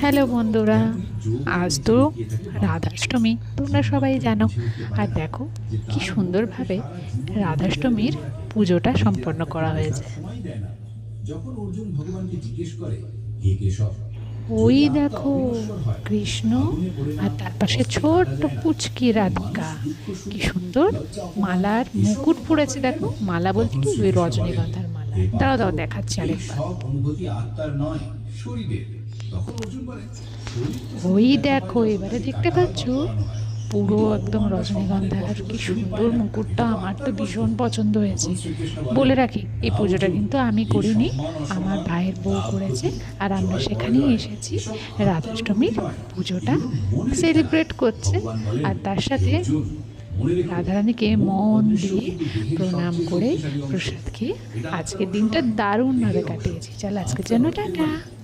Hello বন্ধুরা, আজ তো রাধাষ্টমী, তোমরা সবাই জানো। আর দেখো কি সুন্দরভাবে রাধাষ্টমীর পুজোটা সম্পন্ন করা হয়েছে। যখন অর্জুন ভগবানকে জিজ্ঞেস করে, হে কেশব, ওই যদি আত্মা দেখো অবিনশ্বর হয়, কৃষ্ণ, আগুনে পড়ে না আর তার পাশে ভস্মে মারা ছোট্ট যায় না, পুচকি মানুষ রাধিকা। দুঃখ কি সুখ সুন্দর লজ্জা অপমান মালার এসব মুকুট অনুভব পড়েছে, করে কেন? দেখো মালা বলতে তখন কি ওই শ্রীকৃষ্ণ বলেন, রজনীগন্ধার মালা। হে দাঁড়াও পার্থ, দাঁড়াও, দেখাচ্ছি এই আরেকবার। সব অনুভূতি আত্মার নয়, শরীরের। তখন অর্জুন বলেন, শরীর তো শুধু ওই দেখা হয় দেখো যখন এবারে তাকে দেখতে কাটা পাচ্ছ বা পোড়ানো হয়, পুরো কিন্তু একদম অপমান বা সম্মানের রজনীগন্ধার কষ্ট তো কি শরীর সুন্দর পায় না, মুকুটটা, এটা তো আমার তো আত্মার কষ্ট। ভীষণ পছন্দ তখন হয়েছে। শ্রীকৃষ্ণ বলেন, বলে রাখি, এই না পুজোটা অর্জুন, কিন্তু আমি এই করিনি, সম্মান আমার অসম্মান, ভাইয়ের বউ লাভ করেছে। ক্ষতি, আর আমরা জয় সেখানেই পরাজয়, এসেছি এসব আত্মার অনুভূতি রাধাষ্টমীর নয়, পুজোটা এগুলো মনের খেলা। সেলিব্রেট করছে। ভগবান বলেন, আর তার হে সাথে অর্জুন, মনে রেখো, রাধারানীকে মন মন অদৃশ্য দিয়ে কিন্তু দেহের প্রণাম সবচেয়ে করে শক্তিশালী অংশ। প্রসাদ খেয়ে এটা আত্মার আজকের অংশ দিনটা নয়, দারুণভাবে দেহের অংশ। কাটিয়েছি। চল আজকের আত্মা জন্য রক্তের টাটা। মালিক,